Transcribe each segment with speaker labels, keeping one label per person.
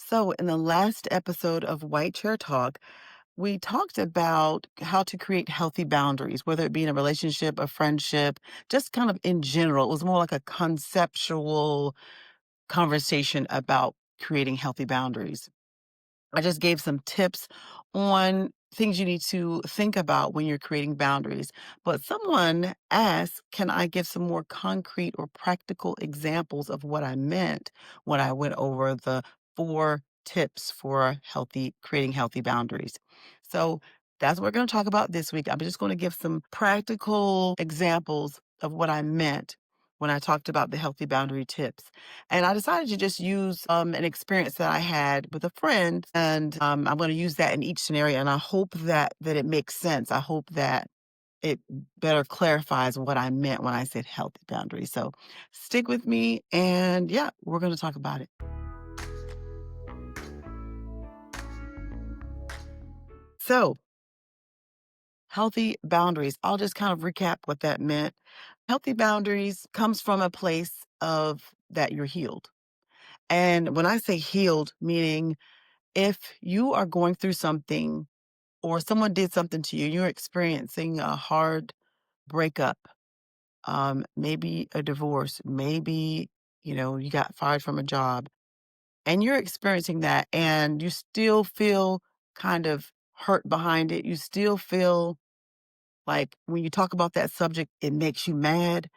Speaker 1: So, in the last episode of White Chair Talk, we talked about how to create healthy boundaries, whether it be in a relationship, a friendship, just kind of in general. It was more like a conceptual conversation about creating healthy boundaries. I just gave some tips on things you need to think about when you're creating boundaries. But someone asked, can I give some more concrete or practical examples of what I meant when I went over the 4 tips for healthy creating healthy boundaries? So that's what we're going to talk about this week. I'm just going to give some practical examples of what I meant when I talked about the healthy boundary tips. And I decided to just use an experience that I had with a friend, and I'm going to use that in each scenario. And I hope that it makes sense. I hope that it better clarifies what I meant when I said healthy boundaries. So stick with me, and yeah, we're going to talk about it. So healthy boundaries. I'll just kind of recap what that meant. Healthy boundaries comes from a place of that you're healed. And when I say healed, meaning if you are going through something or someone did something to you, you're experiencing a hard breakup, maybe a divorce, maybe, you got fired from a job and you're experiencing that and you still feel kind of hurt behind it. You still feel like when you talk about that subject, it makes you mad.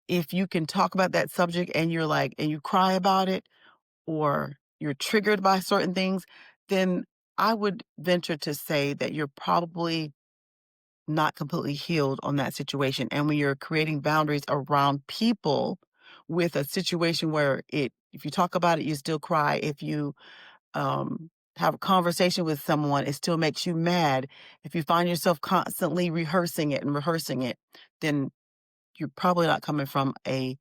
Speaker 1: If you can talk about that subject and you're like, and you cry about it, or you're triggered by certain things, then I would venture to say that you're probably not completely healed on that situation. And when you're creating boundaries around people with a situation where if you talk about it, you still cry. If you have a conversation with someone, it still makes you mad. If you find yourself constantly rehearsing it, then you're probably not coming from a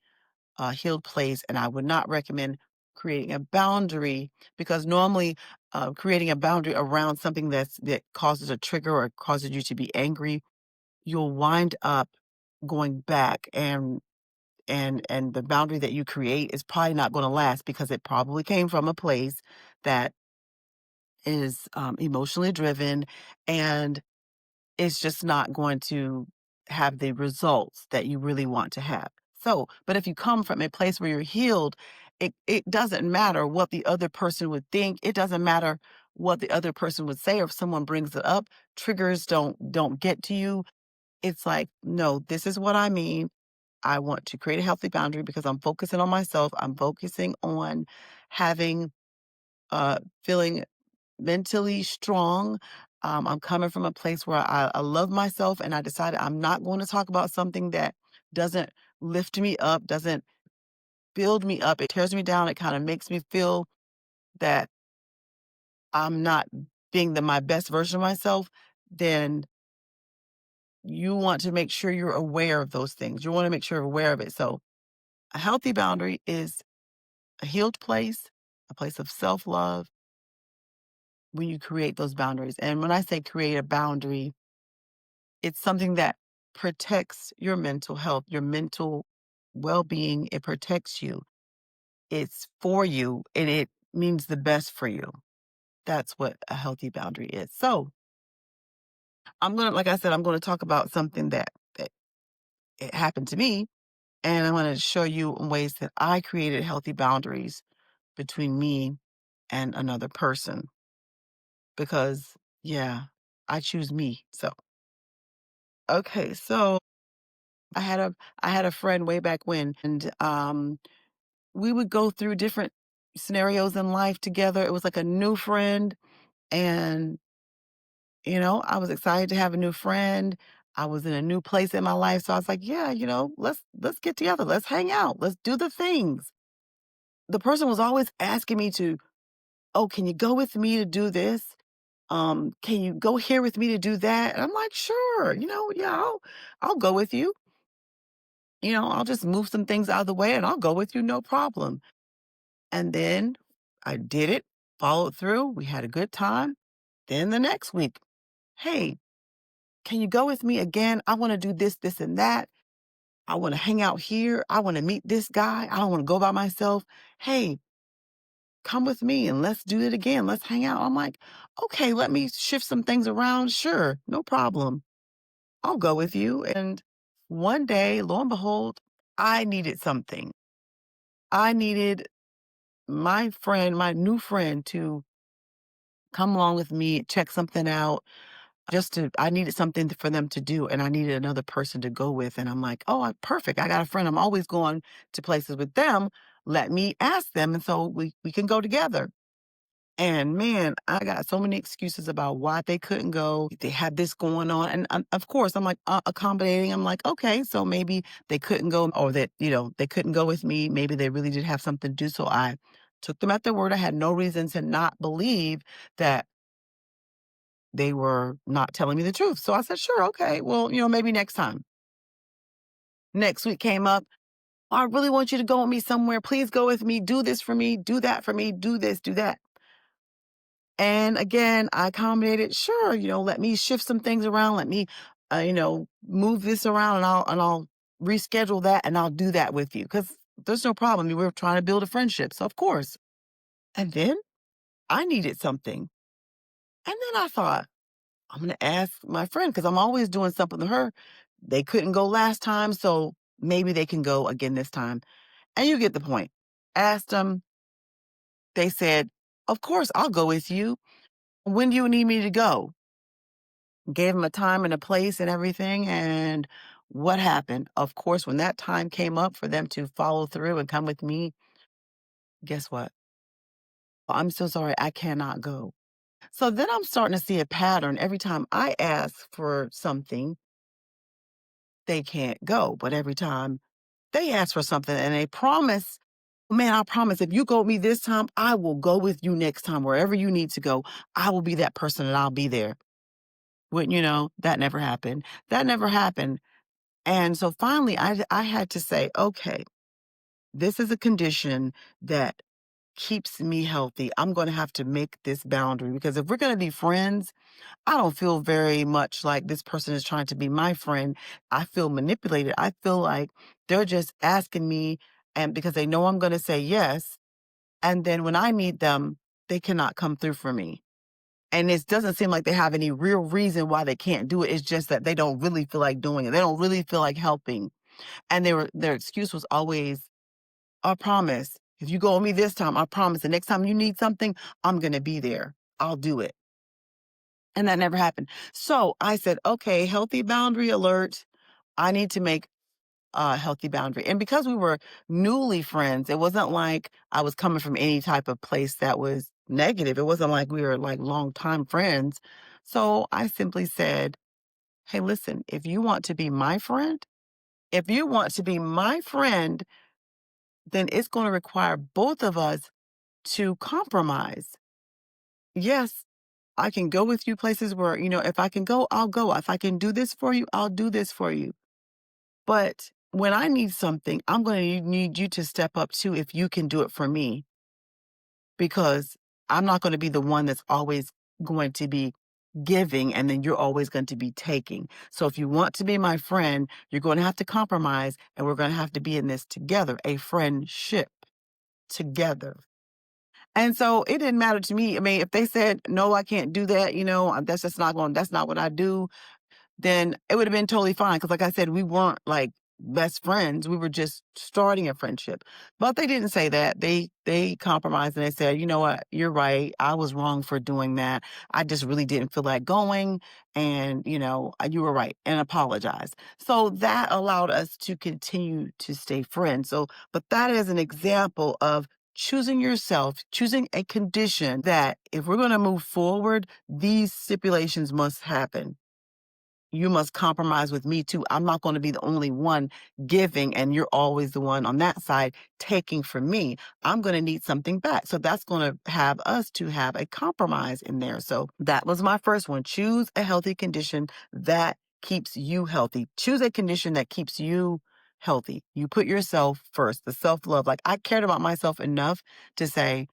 Speaker 1: healed place, and I would not recommend creating a boundary because normally creating a boundary around something that causes a trigger or causes you to be angry, you'll wind up going back and the boundary that you create is probably not going to last because it probably came from a place that is emotionally driven, and it's just not going to have the results that you really want to have. So, but if you come from a place where you're healed, it doesn't matter what the other person would think. It doesn't matter what the other person would say, or if someone brings it up. Triggers don't get to you. It's like, no, this is what I mean. I want to create a healthy boundary because I'm focusing on myself. I'm focusing on having feeling mentally strong. I'm coming from a place where I love myself, and I decided I'm not going to talk about something that doesn't lift me up, doesn't build me up. It tears me down. It kind of makes me feel that I'm not being my best version of myself. Then you want to make sure you're aware of those things. You want to make sure you're aware of it. So a healthy boundary is a healed place, a place of self love when you create those boundaries. And when I say create a boundary, it's something that protects your mental health, your mental well-being. It protects you. It's for you, and it means the best for you. That's what a healthy boundary is. So like I said, I'm gonna talk about something that it happened to me, and I'm gonna show you in ways that I created healthy boundaries between me and another person because, yeah, I choose me. So, okay, so I had a I had a friend way back when, and we would go through different scenarios in life together. It was like a new friend, and I was excited to have a new friend. I was in a new place in my life, so I was like, "Yeah, let's get together. Let's hang out. Let's do the things." The person was always asking me to, "Oh, can you go with me to do this? Can you go here with me to do that?" And I'm like, "Sure, yeah, I'll go with you. I'll just move some things out of the way and I'll go with you, no problem." And then I did it, followed through. We had a good time. Then the next week, hey, can you go with me again? I want to do this, this, and that. I want to hang out here. I want to meet this guy. I don't want to go by myself. Hey, come with me and let's do it again. Let's hang out. I'm like, okay, let me shift some things around. Sure, no problem. I'll go with you. And one day, lo and behold, I needed something. I needed my friend, my new friend, to come along with me, check something out. I needed something for them to do, and I needed another person to go with. And I'm like, oh, perfect. I got a friend. I'm always going to places with them. Let me ask them. And so we can go together. And man, I got so many excuses about why they couldn't go. They had this going on. And of course, I'm like accommodating. I'm like, okay, so maybe they couldn't go or that, they couldn't go with me. Maybe they really did have something to do. So I took them at their word. I had no reason to not believe that they were not telling me the truth. So I said, sure, okay, well, maybe next time. Next week came up. I really want you to go with me somewhere. Please go with me. Do this for me. Do that for me. Do this, do that. And again, I accommodated. Sure, let me shift some things around. Let me, move this around, and I'll reschedule that, and I'll do that with you because there's no problem. We were trying to build a friendship, so of course. And then I needed something, and then I thought I'm gonna ask my friend because I'm always doing something to her. They couldn't go last time, so maybe they can go again this time. And you get the point. Asked them. They said, "Of course, I'll go with you. When do you need me to go?" Gave them a time and a place and everything. And what happened? Of course, when that time came up for them to follow through and come with me, guess what? I'm so sorry, I cannot go. So then I'm starting to see a pattern. Every time I ask for something, they can't go. But every time they ask for something and they promise, man, I promise if you go with me this time, I will go with you next time, wherever you need to go. I will be that person and I'll be there. Wouldn't you know? That never happened. That never happened. And so finally, I had to say, okay, this is a condition that keeps me healthy. I'm going to have to make this boundary because if we're going to be friends, I don't feel very much like this person is trying to be my friend. I feel manipulated. I feel like they're just asking me, and because they know I'm going to say yes. And then when I need them, they cannot come through for me. And it doesn't seem like they have any real reason why they can't do it. It's just that they don't really feel like doing it. They don't really feel like helping. And their excuse was always, I promise. If you go with me this time, I promise the next time you need something, I'm gonna be there. I'll do it. And that never happened. So I said, okay, healthy boundary alert. I need to make a healthy boundary. And because we were newly friends, it wasn't like I was coming from any type of place that was negative. It wasn't like we were like longtime friends. So I simply said, hey, listen, if you want to be my friend, if you want to be my friend, then it's going to require both of us to compromise. Yes, I can go with you places where, if I can go, I'll go. If I can do this for you, I'll do this for you. But when I need something, I'm going to need you to step up too if you can do it for me, because I'm not going to be the one that's always going to be giving and then you're always going to be taking. So if you want to be my friend, you're going to have to compromise and we're going to have to be in this together, a friendship together. And so it didn't matter to me. I mean, if they said, no, I can't do that, that's not what I do, then it would have been totally fine. Cause like I said, we weren't like best friends. We were just starting a friendship. But they didn't say that. They compromised and they said, you know what, you're right. I was wrong for doing that. I just really didn't feel like going. And, you were right, and apologize. So that allowed us to continue to stay friends. So, but that is an example of choosing yourself, choosing a condition that if we're going to move forward, these stipulations must happen. You must compromise with me too. I'm not going to be the only one giving and you're always the one on that side taking from me. I'm going to need something back. So that's going to have us to have a compromise in there. So that was my first one. Choose a healthy condition that keeps you healthy. Choose a condition that keeps you healthy. You put yourself first, the self-love. Like I cared about myself enough to say,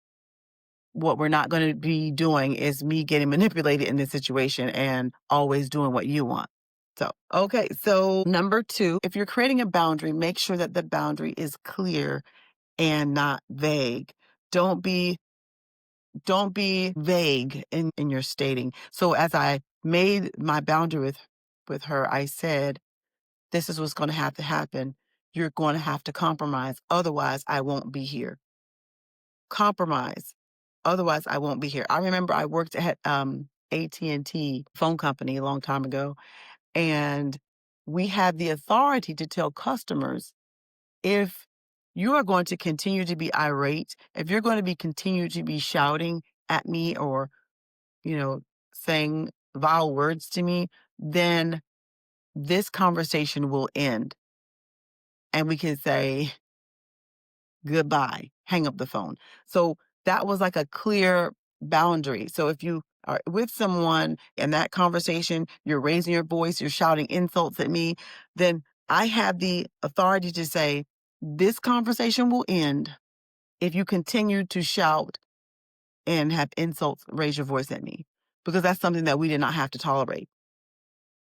Speaker 1: what we're not going to be doing is me getting manipulated in this situation and always doing what you want. So, okay. So number two, if you're creating a boundary, make sure that the boundary is clear and not vague. Don't be Don't be vague in your stating. So as I made my boundary with her, I said, "This is what's gonna have to happen. You're gonna have to compromise, otherwise I won't be here. Compromise, otherwise I won't be here." I remember I worked at, AT&T phone company a long time ago, and we had the authority to tell customers, if you are going to continue to be irate, if you're gonna be continue to be shouting at me or, you know, saying vile words to me, then this conversation will end, and we can say goodbye, hang up the phone. So that was like a clear boundary. So if you are with someone in that conversation, you're raising your voice, you're shouting insults at me, then I have the authority to say, this conversation will end if you continue to shout and have insults, raise your voice at me, because that's something that we did not have to tolerate.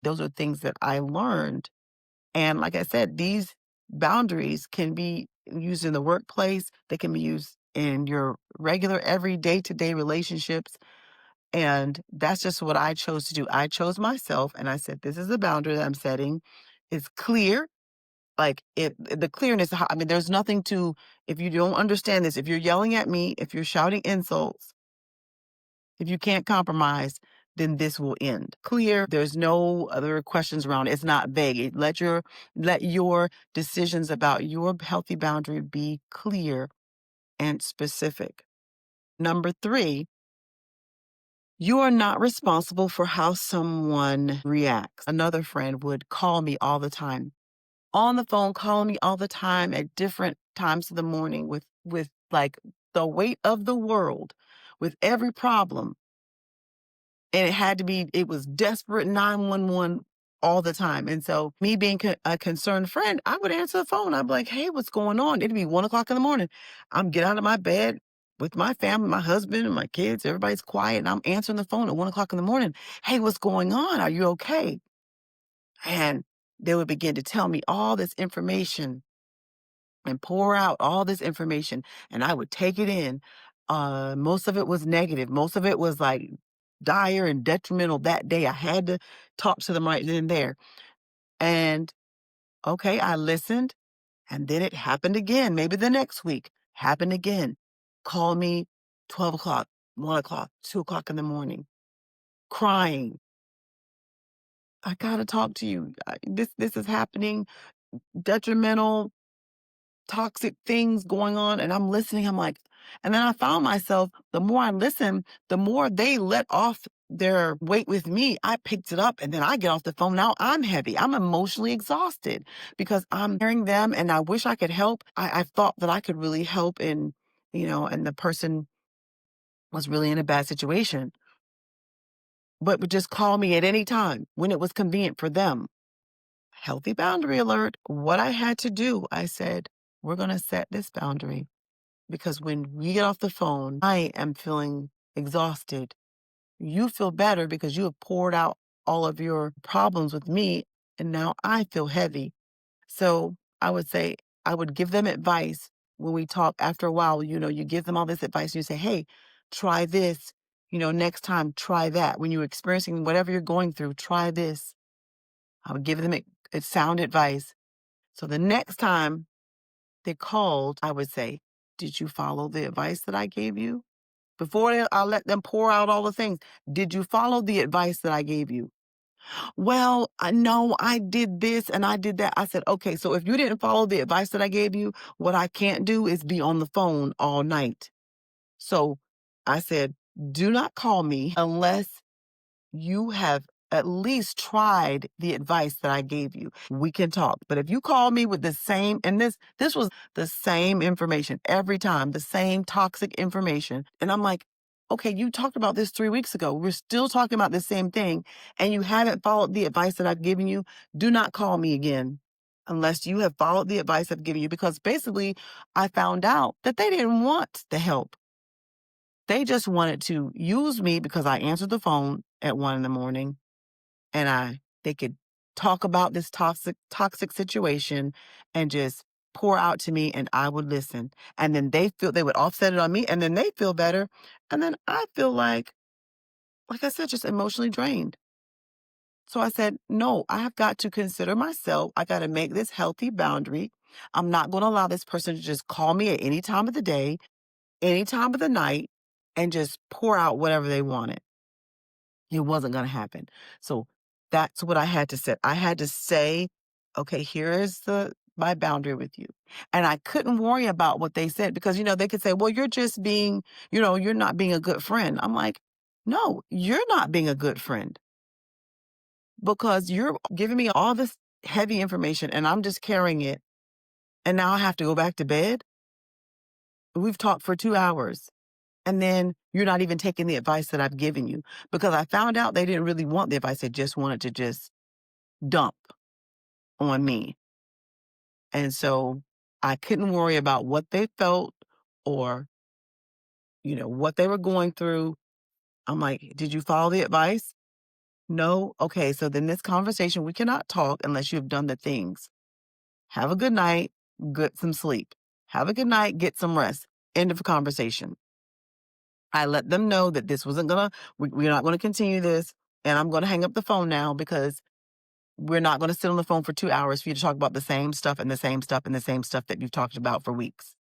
Speaker 1: Those are things that I learned. And like I said, these boundaries can be used in the workplace, they can be used in your regular, every day to day relationships. And that's just what I chose to do. I chose myself and I said, this is the boundary that I'm setting. It's clear. Like the clearness, I mean, there's nothing to, if you don't understand this, if you're yelling at me, if you're shouting insults, if you can't compromise, then this will end. Clear. There's no other questions around it. It's not vague. Let your decisions about your healthy boundary be clear and specific. Number 3, you are not responsible for how someone reacts. Another friend would call me all the time, on the phone, calling me all the time at different times of the morning with like the weight of the world, with every problem. And it was desperate 911 all the time. And so me being a concerned friend, I would answer the phone. I'd be like, hey, what's going on? It'd be 1 o'clock in the morning. I'm get out of my bed with my family, my husband and my kids. Everybody's quiet. And I'm answering the phone at 1 o'clock in the morning. Hey, what's going on? Are you okay? And they would begin to tell me all this information and pour out all this information, and I would take it in. Most of it was negative. Most of it was like dire and detrimental that day. I had to talk to them right then and there. And okay, I listened, and then it happened again. Maybe the next week happened again. Call me 12 o'clock, 1 o'clock, 2 o'clock in the morning, crying. I gotta talk to you. This is happening. Detrimental, toxic things going on, and I'm listening. I'm like, and then I found myself, the more I listen, the more they let off their weight with me. I picked it up and then I get off the phone. Now I'm heavy. I'm emotionally exhausted because I'm hearing them and I wish I could help. I thought that I could really help and the person was really in a bad situation, but would just call me at any time when it was convenient for them. Healthy boundary alert. What I had to do, I said, we're going to set this boundary. Because when we get off the phone, I am feeling exhausted. You feel better because you have poured out all of your problems with me, and now I feel heavy. So I would say, I would give them advice when we talk after a while. You give them all this advice, and you say, hey, try this. Next time, try that. When you're experiencing whatever you're going through, try this. I would give them sound advice. So the next time they called, I would say, did you follow the advice that I gave you? Before I let them pour out all the things, did you follow the advice that I gave you? Well, I know I did this and I did that. I said, okay, so if you didn't follow the advice that I gave you, what I can't do is be on the phone all night. So I said, do not call me unless you have at least tried the advice that I gave you. We can talk. But if you call me with the same, and this was the same information every time, the same toxic information. And I'm like, okay, you talked about this 3 weeks ago. We're still talking about the same thing, and you haven't followed the advice that I've given you. Do not call me again unless you have followed the advice I've given you. Because basically, I found out that they didn't want the help. They just wanted to use me because I answered the phone at 1 in the morning, and they could talk about this toxic situation and just pour out to me and I would listen. And then they would offset it on me and then they feel better. And then I feel like I said, just emotionally drained. So I said, no, I have got to consider myself. I got to make this healthy boundary. I'm not going to allow this person to just call me at any time of the day, any time of the night, and just pour out whatever they wanted. It wasn't going to happen. So that's what I had to set. I had to say, okay, here is my boundary with you. And I couldn't worry about what they said because, they could say, well, you're just being, you're not being a good friend. I'm like, no, you're not being a good friend because you're giving me all this heavy information and I'm just carrying it. And now I have to go back to bed. We've talked for 2 hours. And then you're not even taking the advice that I've given you because I found out they didn't really want the advice. They just wanted to just dump on me. And so I couldn't worry about what they felt or, what they were going through. I'm like, did you follow the advice? No. Okay. So then this conversation, we cannot talk unless you have done the things. Have a good night, get some sleep. Have a good night, get some rest. End of conversation. I let them know that this wasn't we're not gonna continue this, and I'm gonna hang up the phone now because we're not gonna sit on the phone for 2 hours for you to talk about the same stuff and the same stuff and the same stuff that you've talked about for weeks.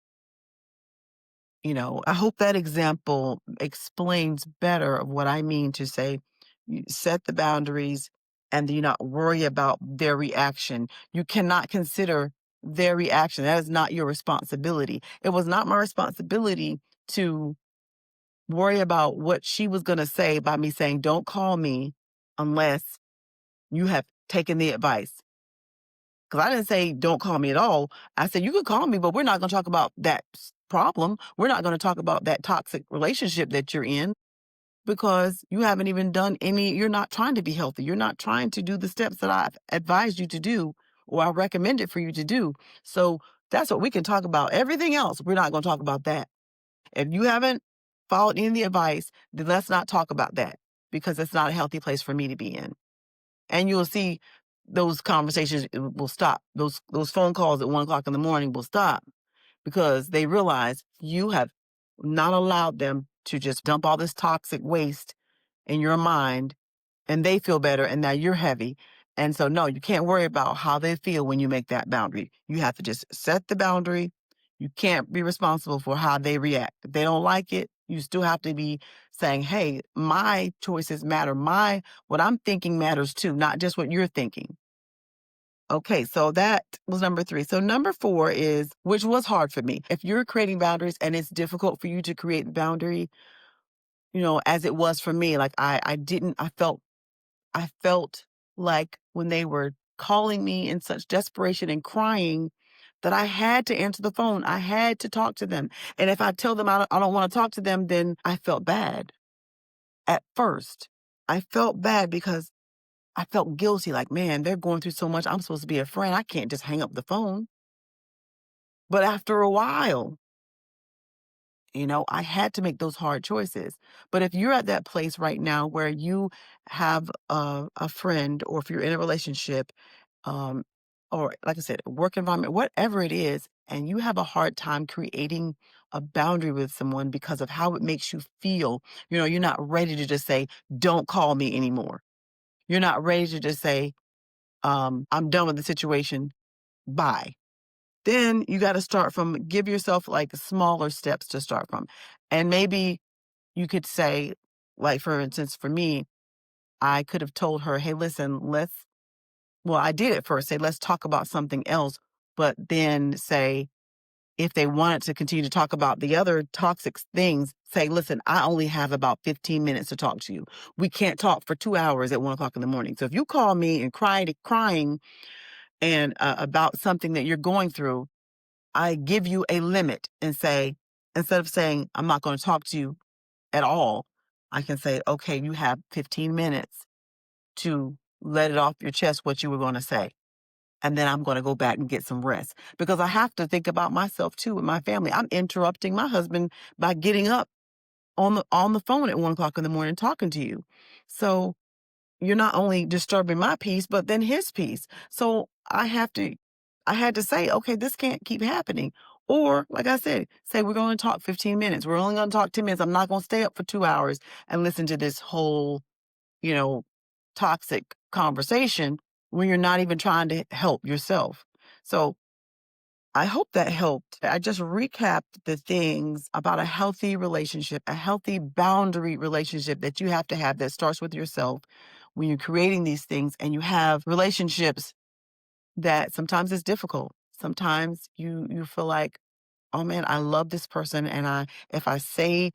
Speaker 1: I hope that example explains better of what I mean to say, you set the boundaries and do not worry about their reaction. You cannot consider their reaction. That is not your responsibility. It was not my responsibility to worry about what she was going to say by me saying, don't call me unless you have taken the advice. Because I didn't say, don't call me at all. I said, you can call me, but we're not going to talk about that problem. We're not going to talk about that toxic relationship that you're in because you haven't even done you're not trying to be healthy. You're not trying to do the steps that I've advised you to do or I recommended for you to do. So that's what we can talk about. Everything else, we're not going to talk about that. If you haven't followed any of the advice, then let's not talk about that because it's not a healthy place for me to be in. And you'll see those conversations will stop. Those phone calls at 1 o'clock in the morning will stop because they realize you have not allowed them to just dump all this toxic waste in your mind and they feel better and now you're heavy. And so, no, you can't worry about how they feel when you make that boundary. You have to just set the boundary. You can't be responsible for how they react. If they don't like it, you still have to be saying, hey, my choices matter. What I'm thinking matters too, not just what you're thinking. Okay, so that was number 3. So number 4 is, which was hard for me. If you're creating boundaries and it's difficult for you to create the boundary, as it was for me, like I felt like when they were calling me in such desperation and crying that I had to answer the phone. I had to talk to them. And if I tell them I don't want to talk to them, then I felt bad at first. I felt bad because I felt guilty. Like, man, they're going through so much. I'm supposed to be a friend. I can't just hang up the phone. But after a while, I had to make those hard choices. But if you're at that place right now where you have a friend or if you're in a relationship, um, or like I said, a work environment, whatever it is, and you have a hard time creating a boundary with someone because of how it makes you feel, you're not ready to just say, don't call me anymore. You're not ready to just say, I'm done with the situation. Bye. Then you got to give yourself like smaller steps to start from. And maybe you could say, like, for instance, for me, I could have told her, hey, listen, I did at first say, let's talk about something else. But then say, if they wanted to continue to talk about the other toxic things, say, listen, I only have about 15 minutes to talk to you. We can't talk for 2 hours at 1 o'clock in the morning. So if you call me and crying and about something that you're going through, I give you a limit and say, instead of saying, I'm not going to talk to you at all, I can say, okay, you have 15 minutes to let it off your chest what you were going to say. And then I'm going to go back and get some rest because I have to think about myself too and my family. I'm interrupting my husband by getting up on the phone at 1 o'clock in the morning talking to you. So you're not only disturbing my peace, but then his peace. So I I had to say, okay, this can't keep happening. Or, like I said, say we're going to talk 15 minutes. We're only going to talk 10 minutes. I'm not going to stay up for 2 hours and listen to this whole, you know, toxic conversation when you're not even trying to help yourself. So I hope that helped. I just recapped the things about a healthy relationship, a healthy boundary relationship that you have to have that starts with yourself when you're creating these things and you have relationships that sometimes it's difficult. Sometimes you feel like, oh man, I love this person and I if I say,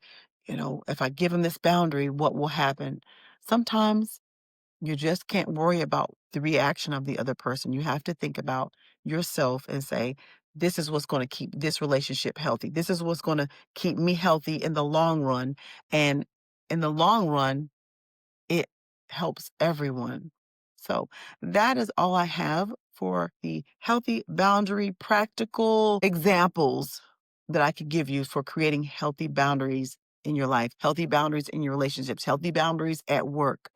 Speaker 1: if I give them this boundary, what will happen? Sometimes you just can't worry about the reaction of the other person. You have to think about yourself and say, this is what's going to keep this relationship healthy. This is what's going to keep me healthy in the long run. And in the long run, it helps everyone. So that is all I have for the healthy boundary practical examples that I could give you for creating healthy boundaries in your life, healthy boundaries in your relationships, healthy boundaries at work.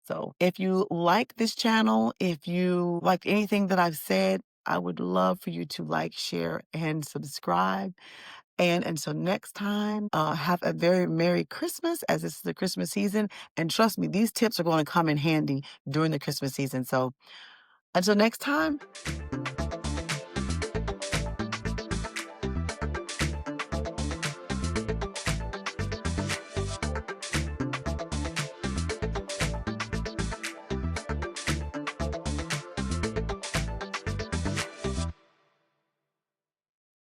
Speaker 1: So if you like this channel, if you liked anything that I've said, I would love for you to like, share, and subscribe. And until next time, have a very Merry Christmas as this is the Christmas season. And trust me, these tips are going to come in handy during the Christmas season. So until next time,